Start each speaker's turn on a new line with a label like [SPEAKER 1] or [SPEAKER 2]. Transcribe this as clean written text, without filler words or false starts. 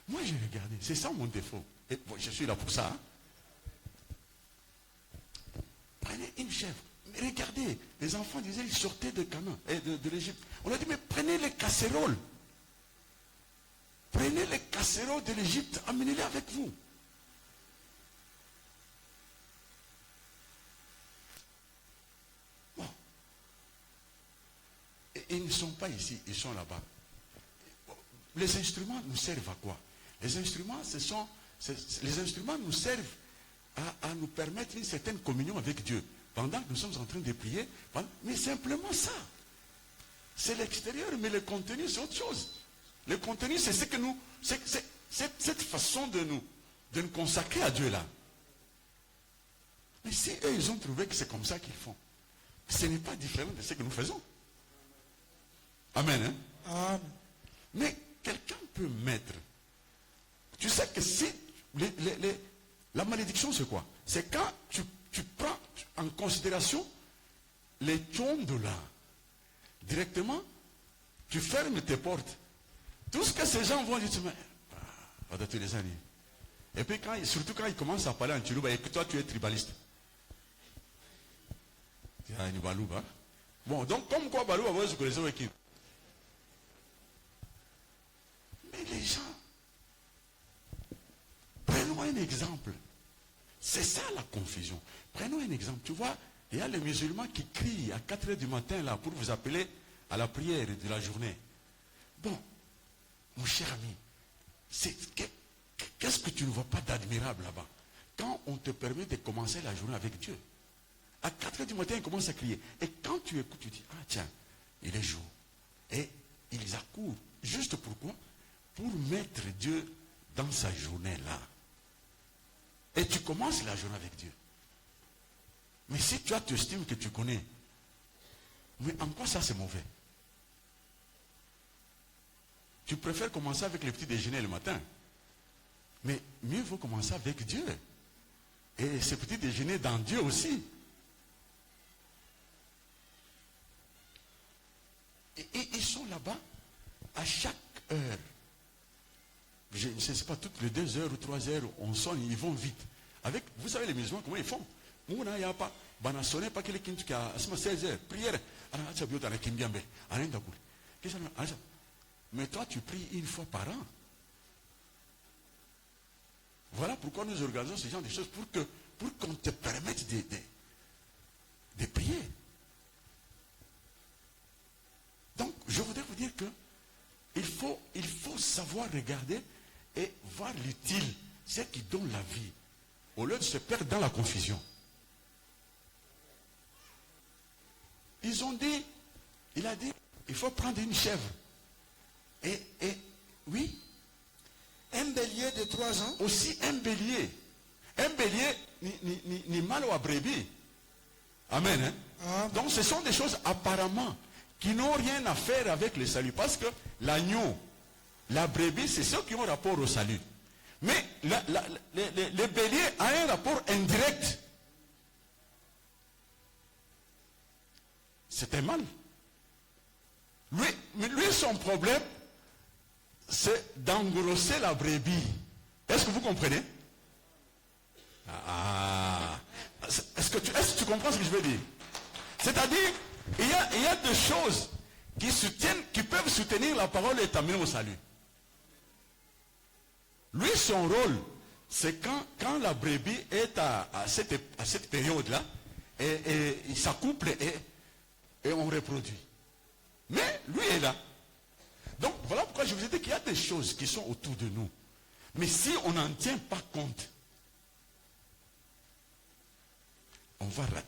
[SPEAKER 1] Moi, j'ai regardé. C'est ça mon défaut. Et bon, je suis là pour ça. Hein. Prenez une chèvre. Mais regardez, les enfants disaient, ils sortaient de Canaan, de l'Égypte. On leur dit, mais prenez les casseroles. Prenez les casseroles de l'Égypte, amenez-les avec vous. Bon. Et ils ne sont pas ici, ils sont là-bas. Les instruments nous servent à quoi? Les instruments, les instruments nous servent à nous permettre une certaine communion avec Dieu. Pendant que nous sommes en train de prier, mais simplement ça. C'est l'extérieur, mais le contenu, c'est autre chose. Le contenu, c'est ce que nous, c'est cette façon de nous consacrer à Dieu là. Mais si eux, ils ont trouvé que c'est comme ça qu'ils font, ce n'est pas différent de ce que nous faisons. Amen. Hein?
[SPEAKER 2] Amen.
[SPEAKER 1] Mais quelqu'un peut mettre. Tu sais que si la malédiction, c'est quoi? C'est quand tu prends en considération les tombes là. Directement, tu fermes tes portes. Tout ce que ces gens vont dire, de tous les années. Et puis, surtout quand ils commencent à parler en Chiluba, et que toi, tu es tribaliste. Bon, donc, comme quoi, Balouba, vous connaissez avec qui? Mais les gens, prenons un exemple. C'est ça la confusion. Prenons un exemple. Tu vois, il y a les musulmans qui crient à 4 h du matin là pour vous appeler à la prière de la journée. Bon, mon cher ami, qu'est-ce que tu ne vois pas d'admirable là-bas? Quand on te permet de commencer la journée avec Dieu. À 4 h du matin, ils commencent à crier. Et quand tu écoutes, tu dis, ah tiens, il est jour. Et ils accourent. Juste pourquoi? Pour mettre Dieu dans sa journée là. Et tu commences la journée avec Dieu. Mais si tu t'estimes que tu connais, mais en quoi ça c'est mauvais? Tu préfères commencer avec le petit déjeuner le matin. Mais mieux vaut commencer avec Dieu. Et ce petit déjeuner dans Dieu aussi. Et ils sont là-bas à chaque heure. Je ne sais pas, toutes les 2 heures ou 3 heures, on sonne, ils vont vite. Avec, vous savez les musulmans, comment ils font? Il n'y a pas, sonné pas quelqu'un qui a 16 heures, prière. Mais toi, tu pries une fois par an. Voilà pourquoi nous organisons ce genre de choses, pour qu'on te permette de prier. Donc, je voudrais vous dire que il faut savoir regarder et voir l'utile, ce qui donne la vie, au lieu de se perdre dans la confusion. Il a dit, il faut prendre une chèvre. Et oui.
[SPEAKER 2] Un bélier de 3 ans.
[SPEAKER 1] Aussi un bélier. Un bélier, ni mal ou à brebis. Amen. Hein?
[SPEAKER 2] Amen.
[SPEAKER 1] Donc ce sont des choses apparemment qui n'ont rien à faire avec le salut. Parce que l'agneau, la brebis, c'est ceux qui ont rapport au salut. Mais le bélier a un rapport indirect. C'est un mal. Lui, son problème, c'est d'engrosser la brebis. Est-ce que vous comprenez? Est-ce que tu comprends ce que je veux dire? C'est-à-dire, il y a des choses qui peuvent soutenir la parole et t'amener au salut. Lui, son rôle, c'est quand la brebis est à cette période-là, et il s'accouple et on reproduit. Mais lui est là. Donc, voilà pourquoi je vous ai dit qu'il y a des choses qui sont autour de nous. Mais si on n'en tient pas compte, on va rater.